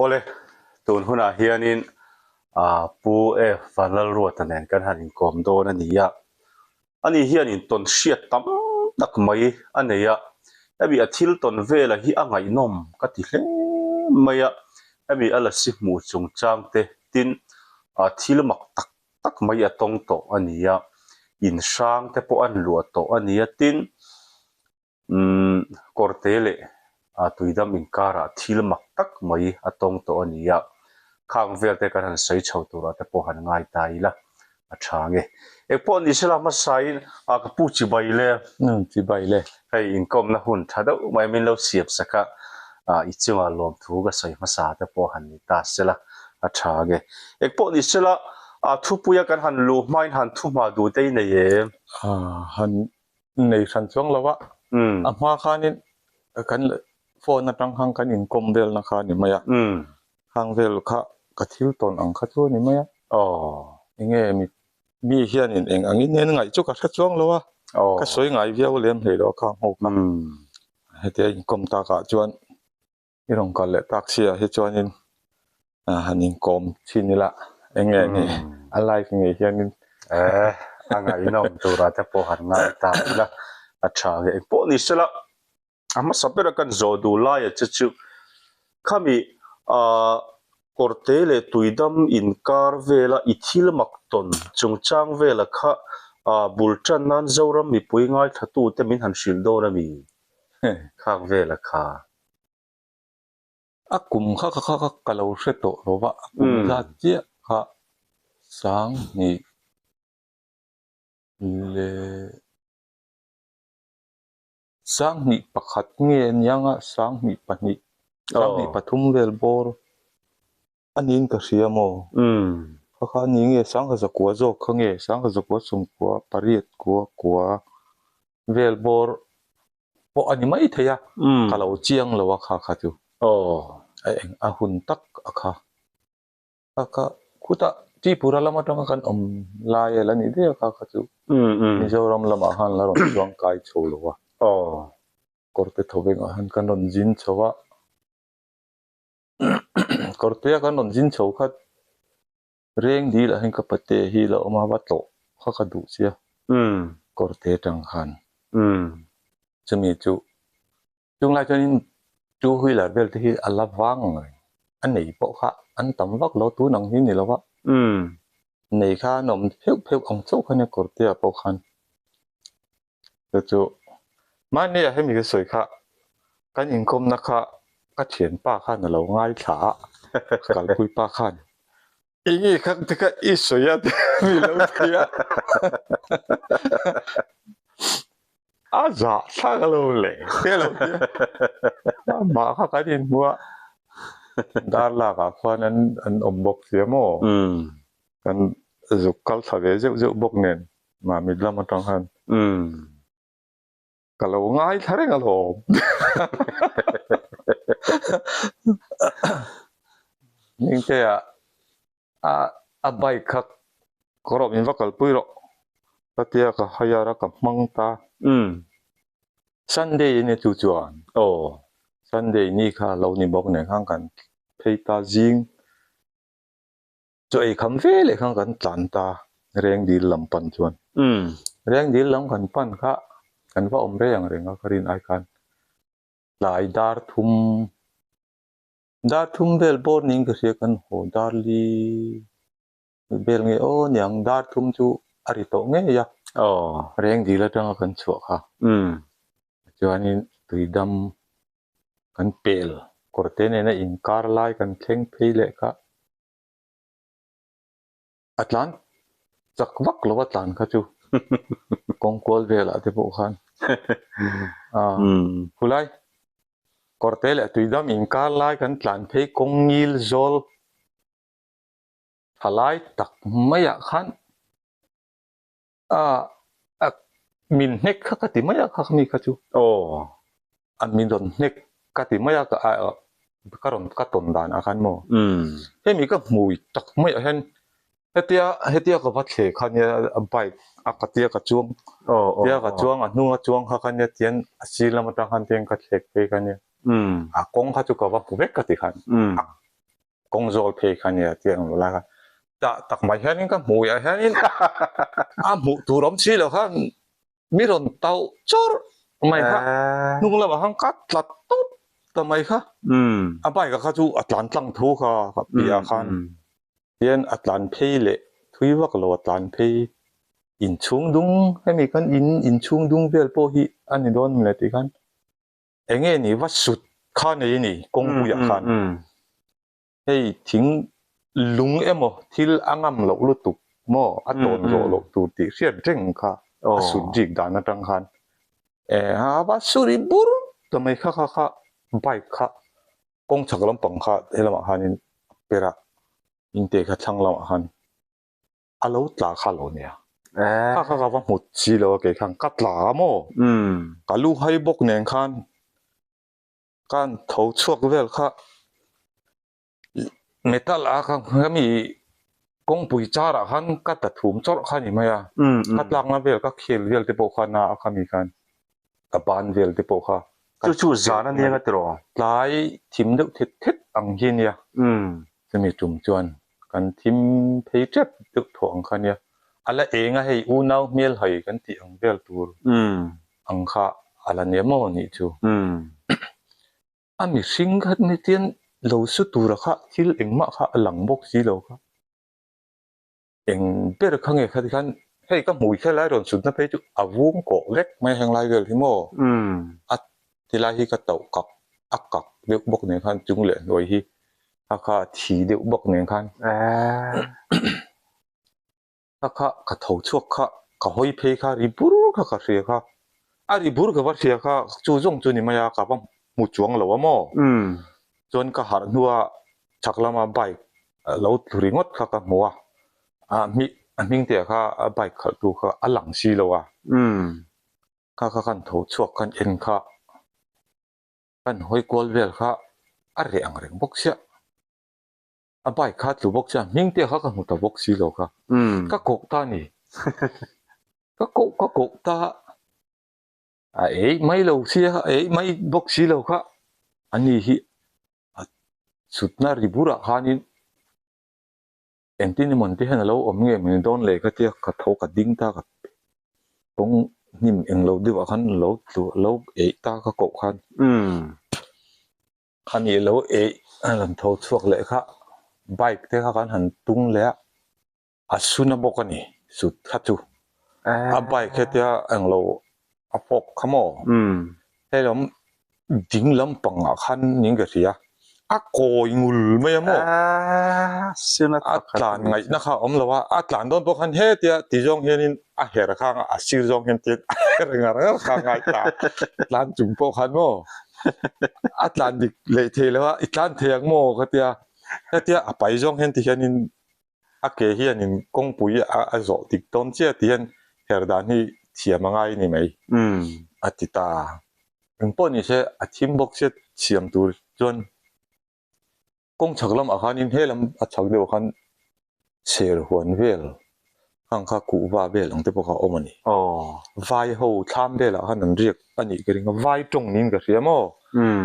ole tun huna hianin pu fanal ruat anen kan hanin kom do na niya ani hianin ton hriat tam tak mai aneya abi athil ton vela hi angai nom ka ti hle maya abi ala si mu chung chang te tin thil mak tak tak mai atong to ania in sang te po an luat to ania tin kortele tuidam inkara thil mak tak mai atong to ania khang vel te kan han sei chho tura te po han ngai tai la athange ekpo ni sela ma sain ka pu chi bai le hei inkom na hun thado mai min lo siap saka ichunga lom thu ga sei ma sa te po han ni ta sela athange ekpo ni sela thu puya kan han lu main han thu ma du te nei e han nei san chuang lawa ma khanin kan phone na tang hang kan inkom vel na kha ni maya hang vel kha ka thil ton ang kha chu ni maya enge mi hian in eng angin nen ngai chu ka kha chuang lawa ka soi ngai viau lem hle lo kha ho ka hete inkom ta ka chuan irong ka le taxia he chuan in han inkom chinila enge ni alai nge hian in angai nom tura te po han ngai ta la athange ekpo ni sela ama sapera kan zo du la ya chu khami kortele tuidam inkar vela ithil makton chungchang vela kha bultan nan zoram mi puingai thatu te min han shil do na mi khang vela kha akum kha kalau hreto rowa akum za chia kha sang ni le sang ni pakhat nge nyanga sang ni pani sang ni pathum vel bor anin ka siamo kha ni nge sang ka zakwa zo khange sang ka zakwa sum kwa pariat kwa vel bor po ani mai theya kalau chiang lawa kha chu eng ahun tak akha khuta ti pura lama tang kan la ya la ni de kha chu ni zoram lama han la ron chuang kai chho lawa korte thobeng han kan ron jin chowa korte kan ron jin chho khat reng di la hin ka pate hi la oma wa to kha ka du sia korte tang khan chumi chu chung lai chanin chu hui la bel hi ala wang an nei po kha an tam wak lo tu nang hi ni lawa nei kha nom pheu ong chau khane korte a po khan chu mane ya hemi ke soi kha kan inkom na kha ka thian pa kha na lo ngai tha kal pui pa khan ingi khak te ka i soya mi lo thia aza tha lo le te lo ma kha ka din bua dar la ka khwan an ombok sia mo kan zukal thave zeu bok nen ma mi lam tang han kalau ngai thare ngalo ning te a bai khak korop in vakal puiro tatia ka hayara ka mangta Sunday ni chu chuan Sunday ni kha lo ni bok ne khang kan pheita jing choi kham ve le khang kan tlan ta reng di lam pan chuan reng di lam kan pan kha kan wa omre yang renga karin ai kan lai dar thum bel bor ning ka sia kan ho dar li bel nge o nyang dar thum chu ari to nge ya reng di la tang kan chu kha chuanin tuidam kan pel korte ne na inkar lai kan thleng phei le kha atlan chakwak lo atlan kha chu kongkol vela te po khan hulai korte le tuidam inkar lai kan tlan phei kongil zol halai tak maya khan min nek kha ka ti maya kha mi kha chu an min don nek ka ti maya ka karon ka ton dan akan mo he mi ka mui tak mai hen hetia ka va the khan ya bai akatia ka chuang tia ka chuang anu chuang kha khan ya tian asila ma ta khan teng ka thlek pe kan ya a kong kha chu ka va puvek ka ti khan công zol phe khan ya tiang la ka ta tak mai hianin ka mu ya hianin a mu turom chi lo khan mi ron tau chor mai kha nung la hang kat lat tot ta mai kha a bai ka kha chu atlan tlang thu kha pia khan hian atlan phei le thui wak lo atlan phei in chung dung hemi kan in chung dung vel po hi ani don le ti khan enge ni wa sut kha nei ni kong pu ya khan hei thing lung emo thil angam lo lu tu mo aton ro lo tu ti riat reng kha a sut jik dan atang khan ha wa suri bur to mai kha kha kha bai kha kong chak lam pang kha helama hanin pera inte kha thang lam han alo tla kha lo nia kha kha wa mut chi lo ke khang kat la mo ka lu hai bok neng khan kan thau chuak vel kha metal a khang mi kong pui chara khan ka ta thum chor khani maya kat lang na vel ka khel vel te po khana a khami khan ka ban vel te po kha chu chu zana ne ga tro lai thim deuh thet thet ang hi nia chemi tum chuan kan thim phei trep deuh tho ang khania ala enga hei u nau mel hai kan ti ang vel tur ang kha ala ne mo ni chu ami sing khat ni tian lo su tur kha thil engma kha alang bok si lo kha eng per khange khat khan hei ka mui khelai ron sut na pe chu awung ko lek mai hang lai vel hi mo at tilai hi ka tau kak akak deuh bok ne khan chung le noi hi kha thi deuh bok ne khan kha ka thau chuak kha ka hoi phei kha ri bur kha ka hria kha a ri bur ka war hria kha chu jong chu ni maya ka bam mu chuang lo mo chon ka har nuwa chaklama bike lo thuringot kha ka muwa mi ming te kha bike khal tu kha alang si lo wa kha kan thau chuak kan en kha kan hoi kol vel kha a reng reng bok sia a bike kha tu bok sia ming te kha ka mu ta bok si lo kha ka kok ta ni ka kok ta mai lo sia mai bok si lo kha ani hi sutna ribura khanin entini monte hena lo omnge min don le ka tia ka tho ka ding ta ka tong nim eng lo diwa khan lo tu lo ta ka ko khan khani lo lan tho chuak le kha bike te kha kan han tung le asuna bokani sut kha chu a bike he tia ang lo a pok khamo helom ding lam pang a khan ning ga ria a koi ngul mai mo sina atlan ngai na kha om lawa atlan don po khan he tia ti jong henin a her kha a sir jong hen ti rengar kha ngai ta atlan chung po khan mo atlan dik le the lawa itlan theng mo kha tia a pai jong hen ti henin a ke hianin kong pui a zo tik ton chia ti hen her dan hi thiamangai ni mai atita eng po ni se a thim bok se chiam tur chon kong chaklam akhanin helam a chak deu khan ser huan vel khang kha ku wa vel ang te poka omani vai ho tham vel a han riek ani kering vai tong nin ka riamo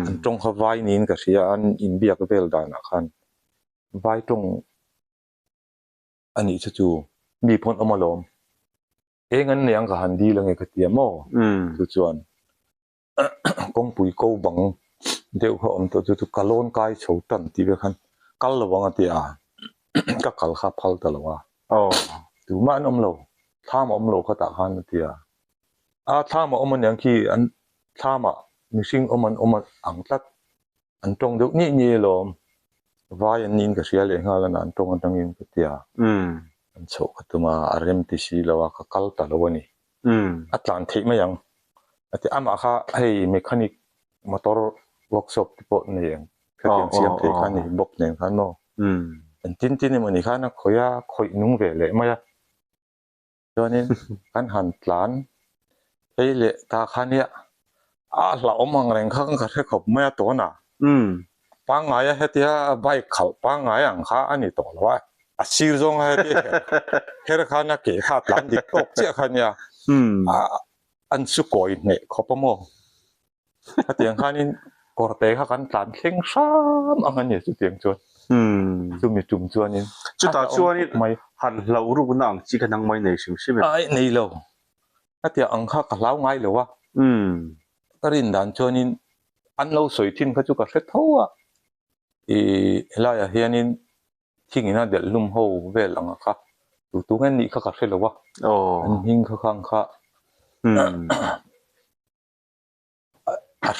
an tong kha vai nin ka ria an in biak vel dan a khan vai tong ani chu mi phon omalom engan niang ka handi lang e ka tiamo chu chuan kong pui ko bang deuh kha om to chu kalon kai chho tan ti be khan kal lawang atia ka kal kha phal ta lawa tu man om lo tham om lo kha ta khan atia a tham om an ki an tham mishing om ang tlat an tong deuh ni lom vai an nin ka sia le nga la an tong an tangin ka tia an chho khatuma arem ti si lawa ka kal ta lawani atlan thei mayang ati ama kha hei mechanic motor workshop tipo ning khateng siam the khani bok nen khan no an tin ni mani khana khoya khoi nung ve le maya chonin kan han tlan ei le ta khania a la omang reng khang ka the khop maya to na pa ngaya hetia bike khal pa ngaya ang kha ani to lawa a sir jong he her khana ke kha tlan dik tok che khania an su koi ne khopamo khateng khanin ก็เตะเขากันตานเข่งซ้ำอันนั้นเนี่ยจุดเตียงจวนจุ่มมีจุ่มจวนนี่จุดตาจวนนี่ไม่หันเรารู้นังจีกันนังไม่ในสิ่งใช่ไหมไอ้นี่เราถ้าเตียอังค่ากับเล้าไงหรือว่าก็รินดันจวนนี่อันเราสวยทิ้งเขาจุกเสร็จเท่าอ่ะลายเฮียนี่ทิ้งอิน่าเดือดลุ่มหัวเวลังค่ะตัวงั้นนี่เขากับเสร็จหรือว่าอันหิ้งเขาข้างค่ะ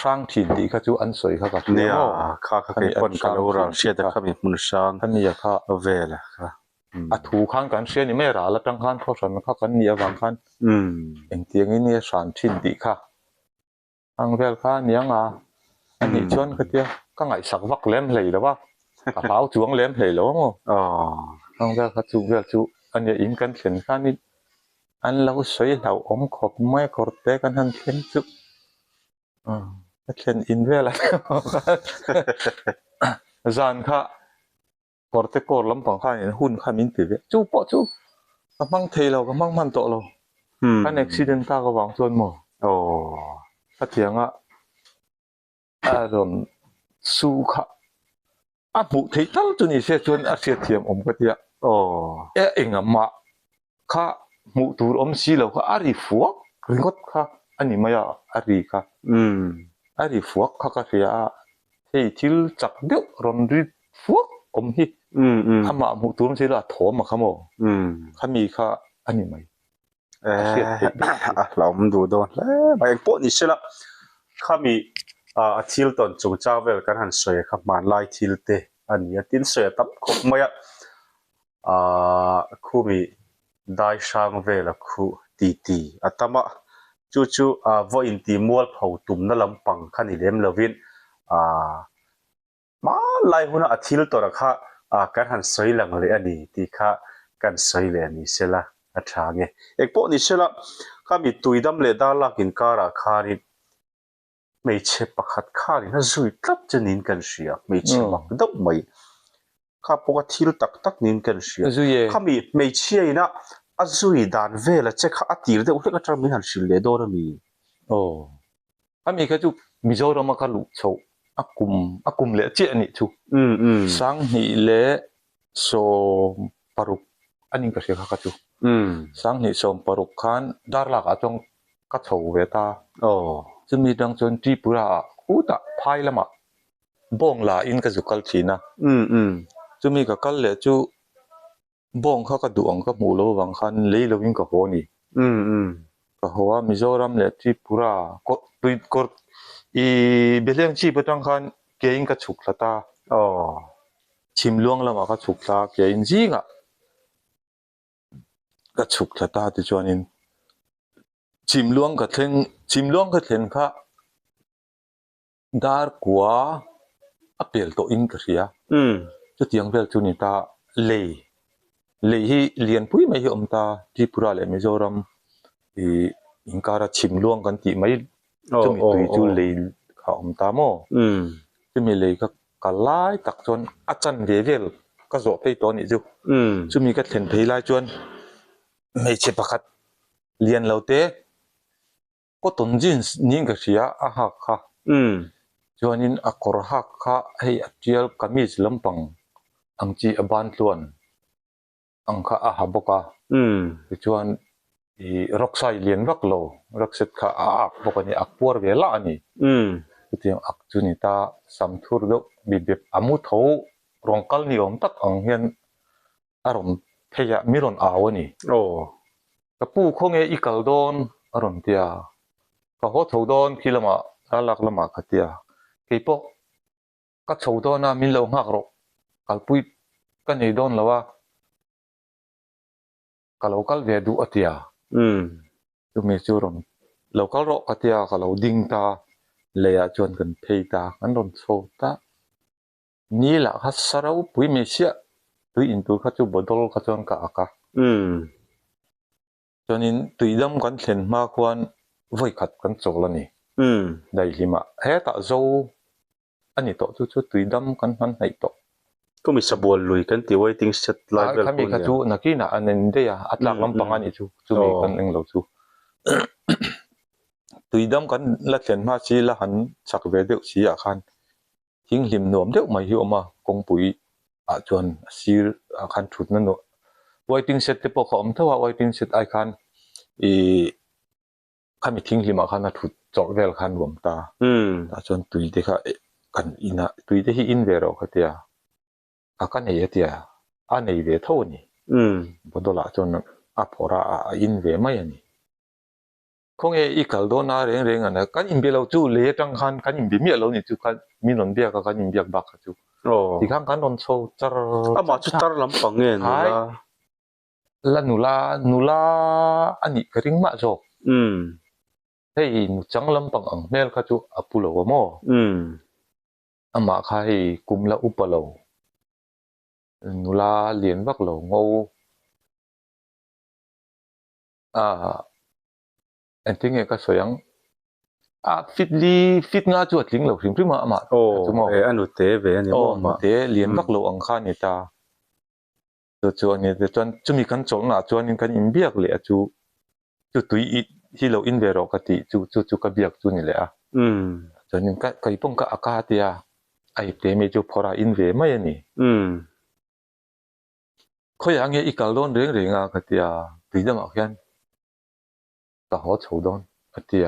ร่างถิ่นที่เขาจูอันสวยเขากับเนี่ยข้าเคยคนกันเราเชื่อแต่ข้ามีมุนช่างท่านนี่ค่ะเวล่ะครับถูกข้างกันเชื่อนี่ไม่ราแล้วตั้งข้างเขาสันเขากันเนี่ยบางข้างเอ็งเตียงนี่สารถิ่นดีค่ะอังเวลค่ะเนี่ยงอันนี้ชวนเขาเดียวก็ไงสักวักเล่มเลยหรือว่าเท้าจวงเล่มเลยหรือว่าอังเวลค่ะจูเวลจูอันนี้อินกันเขียนข้านี่อันเราสวยเราอมขบไม่ขดเตะกันทันเขียนจูเขียนอินเวลจานค่ะกอดเตกอดลำปังข้าเนี่ยหุ่นข้ามินติดจูปะจูกำมังเทเรากำมังมันโตเราข้าเอ็กซิเดนต์ตาก็วางส่วนหมดถ้าเถียงอ่ะอารมณ์สู้ค่ะบุตรที่ตั้งจุนี่เสียจวนอาเซียเทียมอมก็เดียเอ็งอ่ะมาข้ามุตูรอมสีเราก็อารีฟัวกริงดค่ะอันนี้ไม่อะอารีค่ะอารีฟัวข้าก็เสียเฮ้ยที่จักเดียวรอนรีฟัวอมฮีข้ามามุตูรอมสีเราถอมาข้าโมข้ามีค่ะอันนี้ไม่เราไม่ดูโดนแล้วไปพวกนี้ใช่ละข้ามีทิลตอนจงเจ้าเวลกันหันสวยครับมันไล่ทิลเตอันนี้ทิลสวยตับขบไม่คู่มีได้ช่างเวลคู่ตีอัตมาจู่ว่าอินตีมัวเผาตุ่มนั่นลำปังขันอีเดมเลวินมาไล่หุ่นทิลตัวละค่ะกันหันสวยหลังเลยอันนี้ที่ค่ะกันสวยเลยอันนี้เสละอัฐาเงี้ยเอกพวกนี้เสละข้ามีตุยดำเลดาลักินการาคาริไม่เชื่อประคัดข้านี่น่าจุยตับจะนินกันเสียไม่เชื่อมักดับไม่ข้าปกติตักนินกันเสียข้ามีไม่เชื่อนะจุยดานเวลเจ้าข้าตีร์เดอุตก็จะมีหันสิเลโดนมีข้ามีก็จูมิโซรามาคาลุโชอากุมเลเจนี่จูสังหิเลโซปารุกอันนี้ก็เสียข้าจูสังหิโซปารุกขันดาร์ลักอาจงกัดโชเวตาจะมีดังจนที่ปุระคู่ตาพายละมาบ่งลาอินก็จุกัลชีนะจะมีกับกัลเลจูบ่งเขาก็ดูองก็มูโลบางคันเลยเราวิ่งกับโหนี่ก็หัวมิโซรัมเลที่ปุระก็ตุยก็เบลเลงชีพตั้งคันเกี่ยงก็ฉุกละตาชิมล่วงละมาก็ฉุกตาเกี่ยงจีงอ่ะก็ฉุกละตาที่จวนินชิมล่วงก็เห็นค่ะดาร์กว่าอเปิลโตอินก็เสียจุดยังเวลจุนิตาเลยที่เรียนพุ้ยไม่ยอมตาที่ปุระเลมิโซรัมอินการชิมล่วงกันที่ไม่จะมีตุยจุเลยเขาอมตาโมจะมีเลยก็กลายตักจนอาจารย์เวลก็จบไปตัวนี้จะมีก็เห็นไปไล่จนไม่ใช่ประคัดเรียนเราเต้ก็ต้นจินนี่ก็เสียหักค่ะจวนนี้อักหักค่ะให้เจียลกามิสลำปังอังจีอบันล้วนอังค่ะหับกะจวนรักษาเลียนรักโลรักษาค่ะบกนี่อักปัวเวลานี่ที่อักจุนิตาสัมทุรดบิบอามุทโรองกัลนิยมตักอังเฮียนอารมณ์เทียมิรอนอาวนี่กับผู้คงอีกลโดนอารมณ์เทียก็หัวถูกโดนคิลมาลักละมาขัดเทียกี่พวกก็ถูกโดนนะมิลงหักรกกัลปุยกันนี่โดนแล้วว่ากัลกัลเวดูอัตยาจุมีจูรมเรากัลรกอัตยากัลดิ่งตาเลยจวนกันเพย์ตากันโดนโซตานี่แหละฮัสสระอุปุยเมเชียตุยอินตุขัดจูบดอลขัดจวนกะอากาจนนี้ตุยดำกันเห็นมากกว่าไว้ขัดกันโจลนี่ได้ลิมาเฮตาโจอันนี้โตจู่ตุยดำกันหันให้โตก็มีสบวนลุยกันที่ไว้ทิ้งเสร็จไลฟ์เวลคนเนี่ยจู่นักกีฬาอันนั้นเดียอัตลักษณ์ลำปังอันนี้จู่มีกันเองเราจู่เต ตุยดำกันละเขียนมาชีละหันสักเวเดียวชีอาคันทิ้งหิมหนวมเดียวมาหิวมากงปุ๋ยจวนชีอาคันชุดนั่นเนอะไว้ทิ้งเสร็จที่พอเขาถ้าว่าไว้ทิ้งเสร็จไอคันข้ามีทิ้งหิมอาคันชุดจอกเวลคันรวมตาจนตุยเด็กกันอินะตุยเด็กอินเวรอกเตียอาคันเฮียเตียอันเฮียเวท่านี่บนตัวละจนอาพอระอินเวไม่ยันนี่คงอีกแล้วโดนอะไรเรื่องอันนั้นกันอินเบียเราจู่เลี้ยจังคันกันอินเบียมีเรานี่จู่กันมีนนเบียกันอินเบียบักจู่ที่ข้างกันนนโซจาร์มาชุดตาลำปังเงินละนุลาอันนี้กระดิ่งมาจบเฮ้ยนุจังลำปังอังเมลก็จู่อปุโลวโมอามาใครกุมละอุปโลนุลาเลียนบักโลงูอันที่เงี้ยก็สวยงฟิตงาจวดลิงเหล่าพิมพ์มาอามาอันอุเตเวอันนี้มาเตเลียนบักโลอังคานี่ตาจวนนี่จวนจะมีกันจงจวนนี่กันอินเบียกเลยจู่ตุยที่เราอินเวรอกติจู่กับเบียกจู่นี่แหละจวนนี่ก็ไอ้พงก็อากาศเดียไอ้เตมีจู่พอราอินเวไม่ยันนี่เขาอย่างเงี้ยอีกการโดนเรื่องก็เดียตุยจะมาเขียนก็หัวโฉดอนเดีย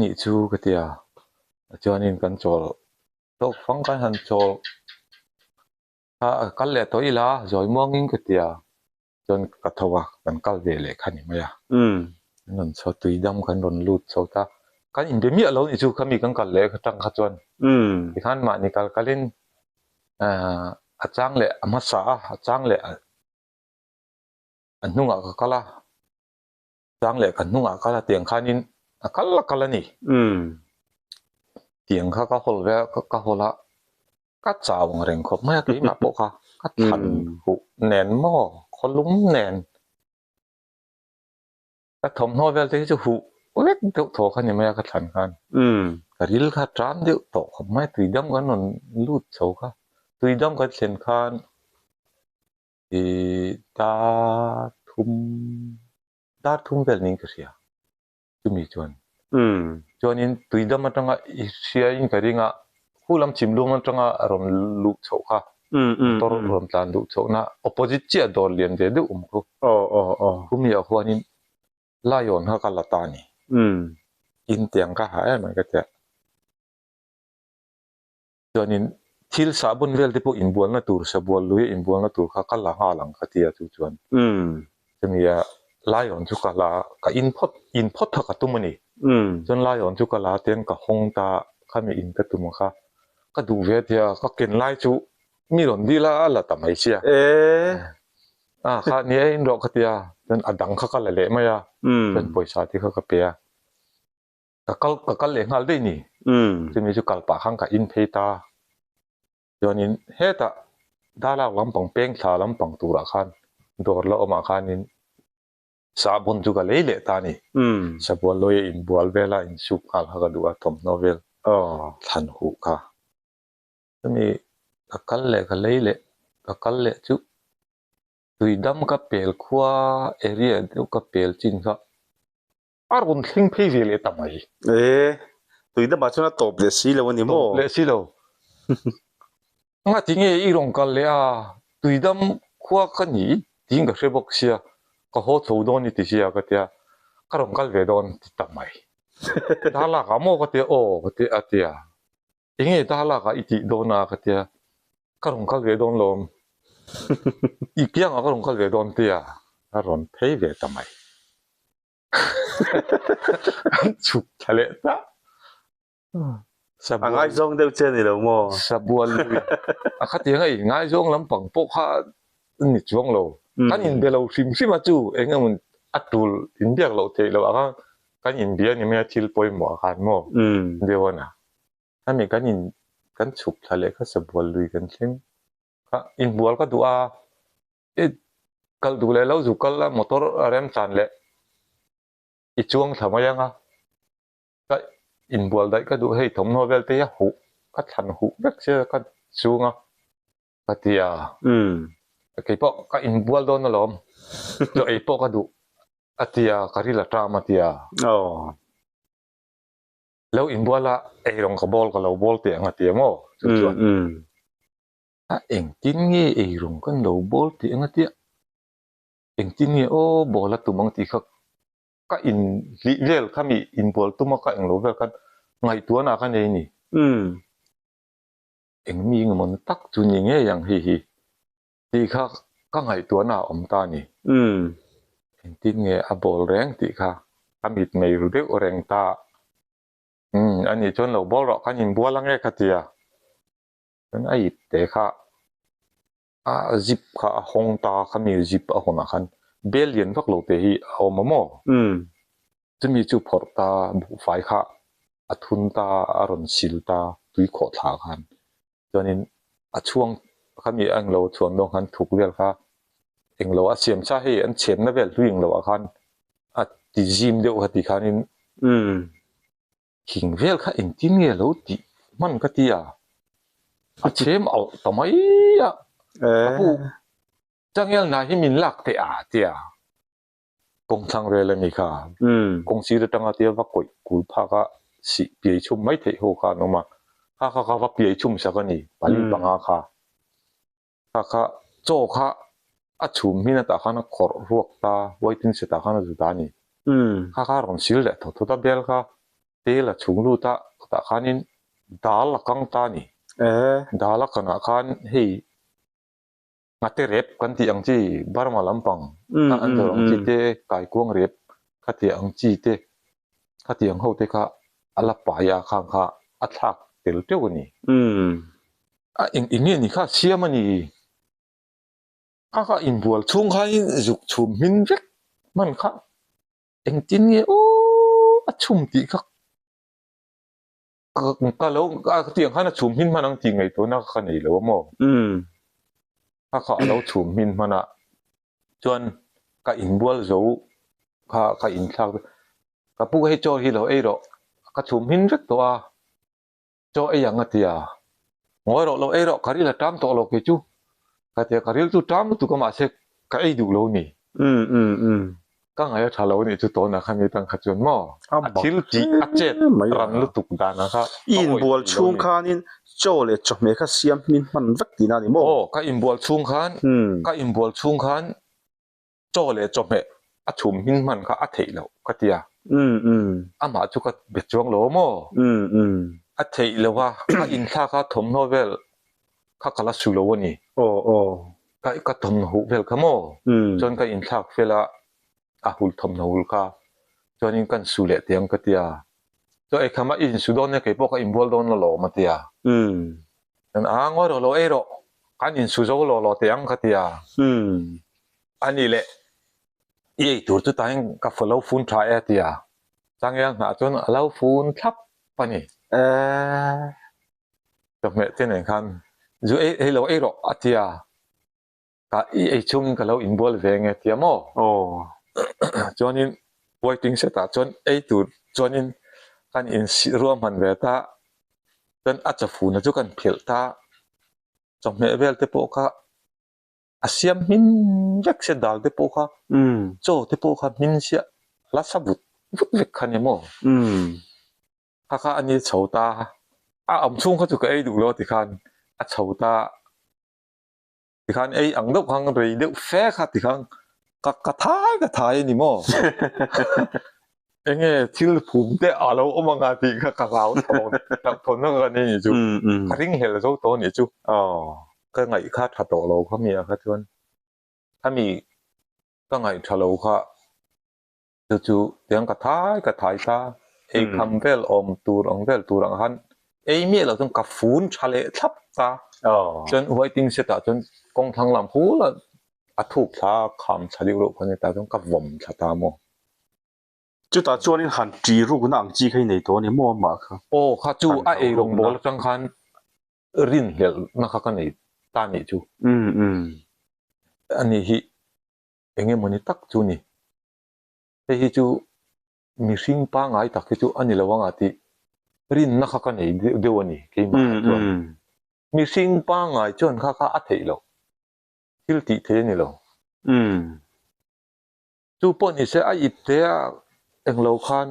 นี่จู่ก็เดียจวนนี่กันโจตกฟังกันหันโจกันเละตัวอีละจอยม่วงยิ่งก็เดียจนกระทว่ากันกัลเวเล่ขันนี่ไม่ยานั่นชอบตุยดำกันโดนลูดชอบตากันอินเดียมีอะไรนี่จู่เขามีกันกัลเล่ก็ตั้งขจวนที่ขันมานี่กันเล่นอาจารย์เละมาสาอาจารย์เละอันนุ่งก็ละจางเละกันนุ่งก็ละเตียงขันนินก็ละนี่เตียงเขาก็หัวเวก็หัวละก็จ่าวงเร่งครบไม่กี่มาปกค่ะก็ทันหุแนนหม้อคนลุ้มแนนก็ถมหัวเวลที่จะหุเล็กเดี๋ยวโถขันยังไม่ก็ทันกันก็ริลค่ะจานเดี๋ยวโถไม่ตุยดำกันนนลูดโฉค่ะตุยดำกันเช่นกันตาทุ่มเวลนี้ก็เสียจุมีจวนจวนนี้ตุยดำมันจังเสียอินกระดิ่งคู่ลำชิมลูมันจังอารมณ์ลูกโฉค่ะตัวรวมตานลูกโฉนะopposite เจียดอลเลียนเดือดกูคู่มีเอาหัวนี้ลายอนเขากันละตานี่อินเตียงก็หายมันก็จะจวนนี้ทิลสาบุนเวลที่พวกอินบัวน่ะตูร์สบัวลุยอินบัวน่ะตูร์เขากันละหลังก็เตียจุจวนจะมีลายอนจุกละก็อินพุตเท่ากับตุ้มนี่จนลายอนจุกละเตียงกับฮงตาข้ามีอินกับตุ้มค่ะก็ดูเวทีก็เกินลายจุมีหล่นดีละแต่ไม่เชียข้านี้อินรอกเตียจนอดังเขาก็เละไม่เป็นป่วยชาที่เขาก็เปียก็เละงาได้นี่จะมีจุกลปะข้างกับอินเพตาจนนี้เฮตดาราลำปังเป้งชาลำปังตูระคันโดดละออกมาคันนี้สาบุนจุกเละตานี่สบัวลอยอินบัวเวลาอินสุกอัลฮักดูอัตอมโนเวลทันหูค่ะจะมีกัลเละกัลเละจุตุยดำกับเปลขวาเอเรียดูกับเปลจินค่ะอารมณ์ทิ้งพี่วิเลตทำไมตุยดำมาชนะตบเลสีแล้ววันนี้มั้งเลสีแล้วงั้นทิ้งอีรงกัลเละตุยดำขวากันนี่ทิ้งกับเชฟบอกเสียก็หัวโฉดอนนี่ติเสียก็เตียก็รงกัลเวดอนติดทำไมดาราก็โมก็เตียก็เตียเตียทิ้งดาราก็อิติโดนาก็เตียก็รงกัลเวดอนลมอีกอย่างก็รงกัลเวดอนเตียก็รอนเพย์เวทำไมชุบทะเลตาง่ายจงเดียวเช่นนี้เราโม่สบัวลุยข้าเตียงไอ้ง่ายจงลำปังพวกข้านี่จงเรากันอินเบียเราซิมาจูเองมันอัดดูอินเบียเราเทเรากันอินเบียนี่ไม่ทิลปอยหมอกันโม่เดียวนะถ้ามีกันชุบทะเลก็สบัวลุยกันซิมก็อินบัวก็ดูกัลดูเลยแล้วจุกัลละมอเตอร์เรมสันเลยอีช่วงทำไมยังก็อินบัวได้ก็ดูให้ถมโนเวลเตียหูก็ทันหูเล็กเชื่อก็ช่วงก็เตียไอ้พวกก็อินบัวโดนน่ะล้มแล้วไอ้พวกก็ดู อาเตียการิลาตรามาเตีย อ๋อ แล้วอินบัวละไอ้รองกบอลกับเราบอลเตียงอาเตียโม่จุด ถ้าเองจินเงี้ยไอ้รองกันเราบอลเตียงอาเตียเองจินเงี้ยโอ้บอลละตุมังตีเขาก็อินลิเวลเขามีอินบอลตุมังก็เองเราเวลกันไงตัวน่ะกันเองนี่เองมีเงินมันตักจุนยังไงอย่างฮีตีเขาก็ไงตัวน่ะอมตานี่เองจินเงี้ยอะบอลแรงตีเขาก็มีไม่รู้เรื่องแรงตาอันนี้จนเราบอลเรากันอินบัวละไงกันเตียจนไอ้เตะเขาจิบเขาหงตาเขามีจิบเอาหัวกันเบลเลียนพักเราเตะฮีเอามาโม่จะมีจุดพอตาบุไฟค่ะอัทุนตาอารอนซิลตาตุยขอทากันจนนี้ช่วงเขามีอังเราช่วงตรงกันถูกเวลค่ะเองเราเสียมชาให้อันเฉียนนั่นเวลตุยเองเรากันติจิมเดียวกับติคันนี้หิงเวลค่ะเองที่เนี่ยเราติมันก็ตีเชมเอาทำไมผู้จังเงลนายให้มินลักเตะเตียกงทางเรือเลยมีค่ะกงสีเรื่องเตียว่ากุยกุลพากะสิเปียชุ่มไม่เทโฮกานออกมาข้าว่าเปียชุ่มสักนี่ปาลีบังอาค่ะข้าโจข้าชุ่มมินตาข้านะขอรวกตาไว้ถึงเสตาข้านะจุดานี่ข้ารอนสิลเลยทุกตาเบลข้าเตละชุ่มลูตาตาข้านินดาลกังตานี่ดาลกันนะข้าเฮงัดเตะเร็บกันที่อังจีบาร์มาลัมปังอันเดอร์อังจีเตะไก่กวงเร็บขัดที่อังจีเตะขัดที่อังเขาเตะข้าอัลลับปายาข้างข้าอัตลักเตลเทียวนี่อินนี่ข้าเชื่อมันนี่ข้าอินบัวช่วงข้าจุกชุมมินเร็กมันข้าเอ็งจินเนี่ยโอ้ชุมตีข้าก็แล้วก็ที่อังข้าน่ะชุมมินมันอังจริงไงตัวนักขันนี่แล้วว่าโม่ข้าเราชุมมินมันจนก็อินบัวรู้ข้าอินข้าก็พูดให้โจที่เราก็ชุมมินเร็กตัวโจไอ้ยังไงที่งอยเราการิลตามตัวเราเกจูก็ที่การิลตุตามตุก็มาเสกก็ไอ้ดูเรานี่ก็ไงถ้าเรานี่จุดโตนะข้ามีตั้งขจรมั่วทิลจีอัจเจตรันลุตุกดานะครับอินบัวช่วงข้านี่โจเลยจบเมฆเสียมมินมันวักดีนะนี่โม่ก็อินบัวช่วงข้านก็อินบัวช่วงข้านโจเลยจบเมฆชุมมินมันก็อัดเทแล้วก็ที่มาจุก็เบ็ดจวงโลโม่อัดเทแล้วว่าอินข้าก็ทมโนเวลข้ากลัดสูโลวนี่ก็ทมหูเวลขโมจนก็อินข้าเวลาหุลทมหูข้าจนอินกันสูเลเตียงก็ที่จนไอ้คำว่าอินสูโดนเนี่ยก็พวกอินบัวโดนโลมาที่นั่นงอโลกันอินสูโจโลเตียงก็ที่อันนี้แหละตัวจุดตั้งกับเราฟูนทรายที่จังยังหาจนเราฟูนทับปะนี่จบเมื่อที่ไหนกันจู่เราที่ก็ช่วงก็เราอินบัวเลยไงที่มั่วจนนี้ไว้ถึงเสร็จจนตัวจนนี้กันอินรวมมันเวทาจนอาจจะฟูนจู่กันเพิลตาจบเมื่อเวลเตปโอกาเสียมินยักษ์เสดาลเตปโอกาโจเตปโอกามินเสียลาสบุตวุฒิคันยมั่วข้าอันนี้ชาวตาช่วงเขาจะก็ดูแล้วที่คันชาวตาที่คันอังดบคังเรย์เดือดแฟค่ะที่คันกระทายนี่มั่วที่ภูมิแต่เราอมังอาทิก็เราทนนั่งกันนี่จู่กริ่งเห็นแล้วตัวนี่จู่ก็ไงข้าถัดตัวเราเขามีครับทุนถ้ามีก็ไงถ้าเราเขาจู่เดี๋ยวกระทายซะคำเวลตูรังเวลตูรังหันเมียเราต้องกับฟูนชาเลทับตาจนไว้ติงเสร็จจนกองทางลำพูละถูกท่าคำชาดิโรคนนี้แต่ต้องกับวมชาตาโมจุดตาจวนนี่หันจีรูกันอังจีใครในตัวนี้มั่วมากครับข้าจู่ลงบอลจังคันรินเหลนะคะกันในตานี่จู่อันนี้ฮิมันนี่ตักจู่นี่แต่ฮิจู่มีสิ่งปังไงตักจู่อันนี้ระวังที่รินนะคะกันในเดี๋ยวนี้กี่มาจวนมีสิ่งปังไงจนข้าอัดเหลวที่ติเทนี่แล้ว chu pon ni se a ip te a eng lo khan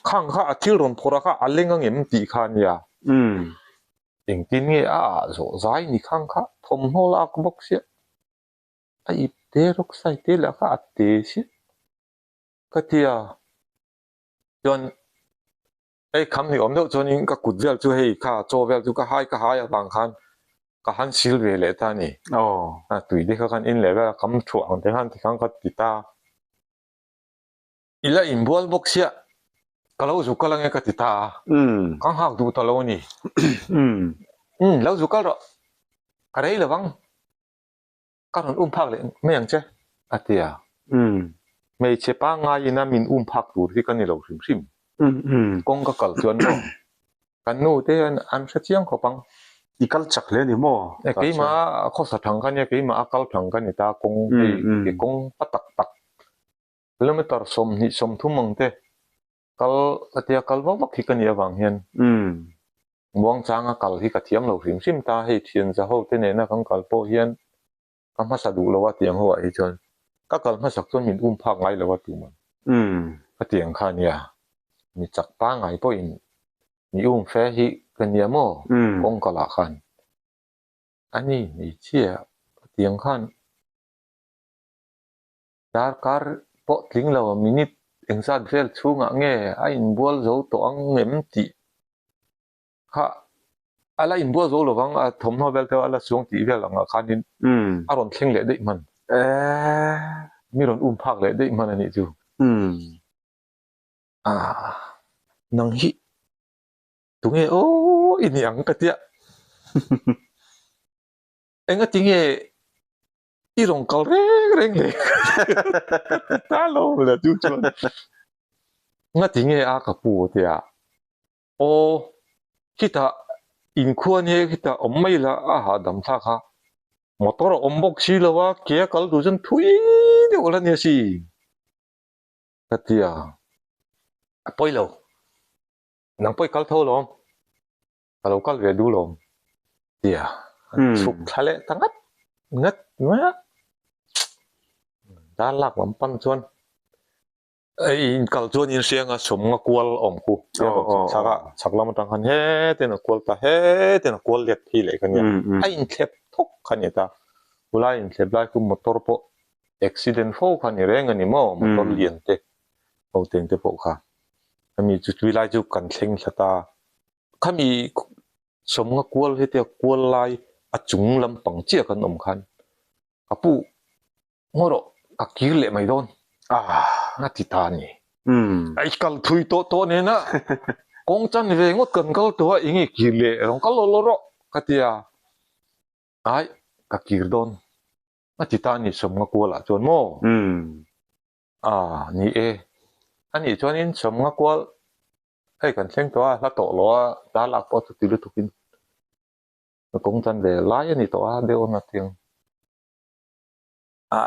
khang kha athil ron phora kha alenga ngem ti khan ya eng tin nge a zo zai ni khang kha thom ho la ko bok sia a ip te rok sai te la kha ate si ka tia chon ai kham ni om do chon in ka kut vel chu hei kha cho vel chu ka hai ya bang khan ka han sil ve le ta ni a tui de kha kan in le ga kam thu ang te han ti khang ka ti ta ila in bol bok sia kalau zu kala nge ka ti ta kang hak du ta lo ni lo zu kal ro ka rei le bang ka ron phak le me yang che atia me che pa nga ina min phak tu ri kan ni lo sim sim kong ka kal chuan mo kan nu te an sa chiang ko pang ikal chak le ni mo ke ma kho sa thang kan ya ke ma akal thang kan ni ta kong ke kong patak tak kilometer som thu mong te kal atia kal wa ki kan ya wang hian muang changa kal hi ka thiam lo sim sim ta hei thian za ho te ne na kang kal po hian kam ha sa du lo wa tiang ho ai chon ka kal ma sak chon min phak ngai lo wa tu man ka tiang khan ya mi chak pa ngai po in mi fe hi kan ya mo kong kala khan ani ni chia tiang khan dar kar po tling lo minute eng sa vel chunga nge a in bol zo to ang ngem ti kha ala in bol zo lo wang a thom no vel te ala suang ti vel anga khanin a ron thleng le dei man mi ron phak le dei man ani chu nang hi tunge o ini ang katia enga tinge irong kal reng le ta lo la chu chuan nga tinge a ka pu tia o kita in khuan he kita om mai la a ha dam tha kha motor om bok si lawa ke kal du jan thui de ola ne si katia poi lo nang poi kal tho lom kalo kal ve du lom tia suk thale tangat ngat ma da lak lam pan chuan in kal chuan in sianga som nga kwal om ku chaka chaklam tang han he te na kwal ta he te na kwal let thi le kan ya ai in thlep thok khan ya ta ulai in thlep lai ku motor po accident fo khan ni reng ani mo motor lian te o teng te po kha ami chu tui lai chu kan thleng thata khami som nga kwal he te kwal lai a chung lam pang chia kan om khan apu ngoro ka kir le mai don na ti ta ni ai kal thui to ne na kong chan ve ngot kan kal to ingi kir le rong kal lo ro katia ai ka kir don na ti ta ni som nga kwal a chon mo ni ani chuan in som nga kwal ai kan thleng to a la to lo a da lak po tu ti lu tukin kong chan ve lai ani to a de on na tiang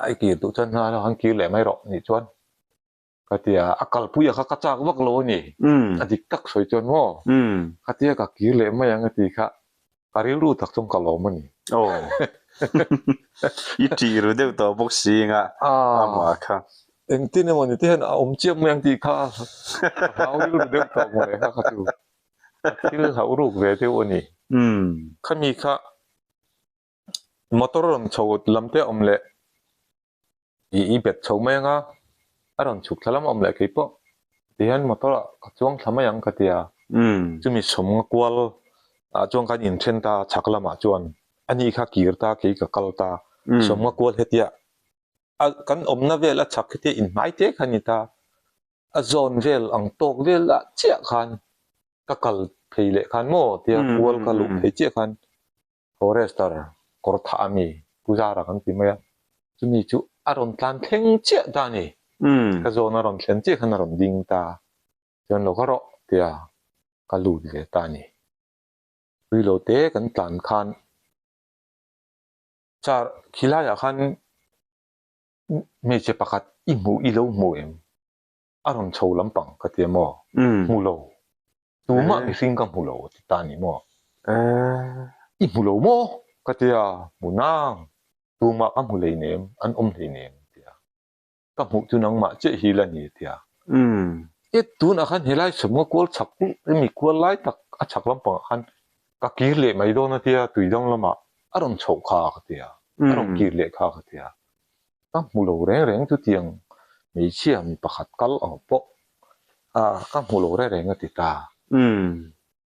ai kir tu chan na han kir le mai ro ni chuan katia akal puya kha kachak wak lo ni adik tak soi chuan mo katia ka kir le mai ang ti kha karil ru tak chong kalo mani iti ru de to bok si nga ma kha eng tin mo ni ten om chiam yang ti kha hau ru de to mo le kha tu kil hau ru ve te oni khami kha motor ram chawt lamte om le i bet chaw mai nga aron chuk thalam om le ke po tian motor ka chuang thlama yang ka tia chumi som nga kwal a chuang kan in then ta chaklama chuan ani kha kir ta ke ka kal ta som nga kwal hetia a kan om na vel a chak te in mai te khanita a zone vel ang tok vel a chia khan ka kal pheile khan mo tia kwal ka lu phei chia khan forester kor tha ami pujara kan ti mai chumi chu aron tlan thleng chia da ni ka zona ron thlen che khan ron ding ta jon lo ro tia ka lu ve ta ni ri lo te kan tlan khan char khilaya khan me che pakhat i mu i lo mu em aron chho lampang ka te mo mu lo tu ma mi sing ka mu lo ti ta ni mo i mu lo mo ka te mu nang tu ma ka mu le nem an om le nem ก็หูจุนังมาเจฮีละนี่เดียตูนอาคันเฮลัยสมกวลฉักมีกวลไล่ตักอาฉักลำปางคันก็กีเล่ไม่โดนเดียตุยดงละมาอารมณ์โฉกขาเดียอารมณ์กีเล่ขาเดียก็มูโลแรงทุเตียงมีเชี่ยมีประคัดกัลออกปะก็มูโลแรงติดตา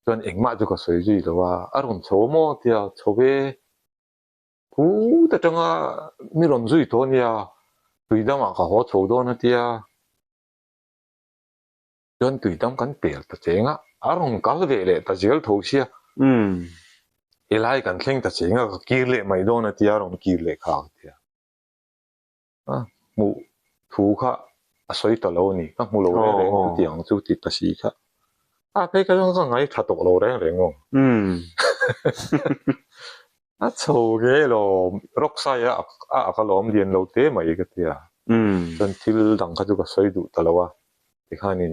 จนเองมาจุก็สวยจีแล้วว่าอารมณ์โฉมเดียโฉเบกูแต่จังอ่ะมีรอนจุยตัวเนี่ยตุยดำอ่ะก็หัวโฉโดนเดียจนตุยดำกันเปลี่ยนแต่เจงอ่ะอารมณ์กัลเวเล่แต่เจลทูเชียเอไลกันเข่งแต่เจงอ่ะก็กีเล่ไม่โดนเดียอารมณ์กีเล่ขาเดียมูถูกค่ะสวยตลอดนี่ก็มูโลแรงทุเตียงจุดติดตะชีค่ะเพ่ก็ต้องไงถ้าตกโลแรงงงโชว์เกลรกไซก็ล้อมเรียนเราเต้มาอีกทีจนที่ดังก็จะก็สวยดูตลอดว่าที่ข้านี่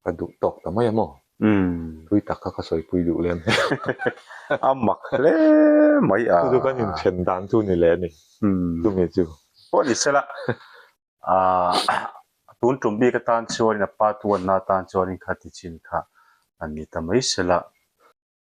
ก็ดูตกแต่ไม่ยังมั้งปุยตักก็สวยปุยดูเลยมักเลยไม่ดูก็ยังเช่นดันทุนนี่แหละนี่ดูไม่จูพอดีเสร็จละตุนจุ่มบีกตานชวนนะป้าตัวนาตานชวนนี่ขัดจินค่ะอันนี้ทำไมเสร็จละ